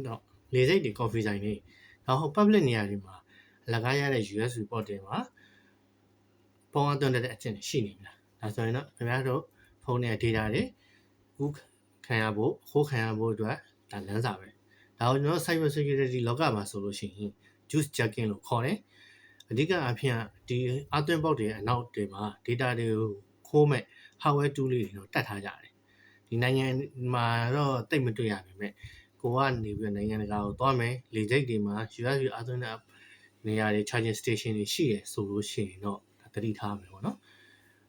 တော့လေစိတ်တွေ coffee ဆိုင်တွေနောက် public နေရာတွေမှာအလကားရတဲ့ USB port တွေမှာပေါင်းအသွင်းတဲ့အကျင့်ရှိနေပြီလားဒါဆိုရင်တော့ခင်ဗျားတို့ဖုန်းရဲ့ data တွေကူးခံရဖို့ခိုးခံရဖို့အတွက်ဒါလမ်းစာပဲဒါကိုကျွန်တော် cyber security လောကမှာဆိုလို့ရှိရင် juice jacking လို့ခေါ်တယ်အဓိကအဖြစ်ဒီအသွင်းပေါက်တွေအနောက်တွေမှာ data တွေကိုခိုးမဲ့ hardware tool တွေတော့တတ်ထားကြတယ်ဒီနိုင်ငံမှာတော့တိတ်မတွေ့ရပါပဲကိုကနေပြီးနိုင်ငံတကာကိုသွားမယ်လေစိတ်တွေမှာ USB အသွင်းတဲ့နေရာတွေ charging station တွေရှိရဆိုလို့ရှိရင်တော့သတိထားမယ်ပေါ့နော်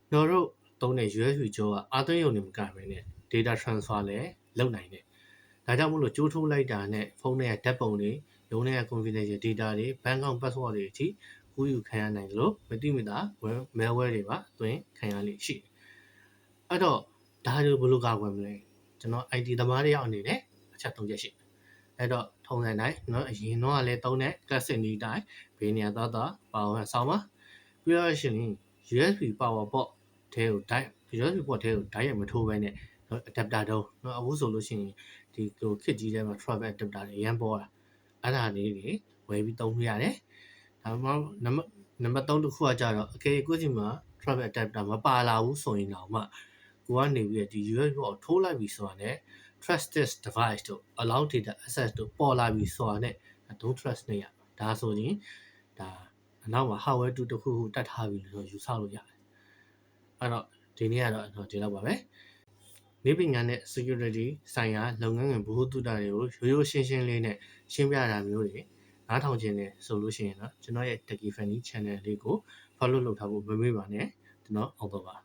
ကျွန်တော်တို့သုံးတဲ့ USB ကြောကအသွင်းရုံနဲ့မကဘဲနဲ့ data transfer လည်းလုပ်နိုင်တယ်ဒါကြောင့်မို့လို့ကြိုးထိုးလိုက်တာနဲ့ဖုန်းထဲကဓာတ်ပုံတွေရုံးထဲက confidential data တွေ bank account password တွေအထိကူးယူခံရနိုင်တယ်လို့မသိမသာ malware တွေပါအသွင်းခံရလိမ့်ရှိတယ်အဲ့တော့ဒါတွေဘယ်လိုကာကွယ်မလဲကျွန်တော် IT သမားတယောက်အနေနဲ့အချက်၃ချက်ရှိတယ်အဲ့တော့ထုံးစံတိုင်းနော်အရင်တော့လည်းသုံးတဲ့ classic နည်းတိုင်းဘေးနေရာသွား power ဆောင်းပါပြီးတော့ရှင် USB power port ထဲကို USB port ထဲကို direct မထိုးဘဲနဲ့ adapter တုံးနော်အခုဆိုလို့ရှိရင်ဒီခစ်ကြီးထဲမှာ travel adapter တွေအရင်ပေါ်လာအဲ့ဒါလေးတွေဝယ်ပြီးသုံးလို့ရတယ်ဒါမှမဟုတ်နံပါတ်3တစ်ခုကကြတော့အကယ်ကိုကြီးမှာ travel adapter မပါလာဘူးဆိုရင်တော့မှကိုကနေပြီးဒီ USB port ထိုးလိုက်ပြီဆိုတာနဲ့ trusted device တို့ allow data access တို့ပေါ်လာပြီဆိုတာနဲ့ don't trust နေရဒါဆိုရင်ဒါအနောက်မှာ hardware တူတစ်ခုခုတတ်ထားပြီလို့ယူဆလို့ရတယ်အဲ့တော့ဒီနေ့ကတော့ဒီလောက်ပါပဲနေပညာနဲ့ security ဆိုင်ရာလုပ်ငန်းငယ်ဘ ഹു တုဒတွေကိုရိုးရှင်းရှင်းလေးနဲ့ရှင်းပြတာမျိုးတွေနားထောင်ခြင်းနဲ့ဆိုလို့ရှိရင်တော့ကျွန်တော်ရဲ့ Techie Funny Channel လေးကို follow လုပ်ထားဖို့မမေ့ပါနဲ့ကျွန်တော်အောင်တော့ပါ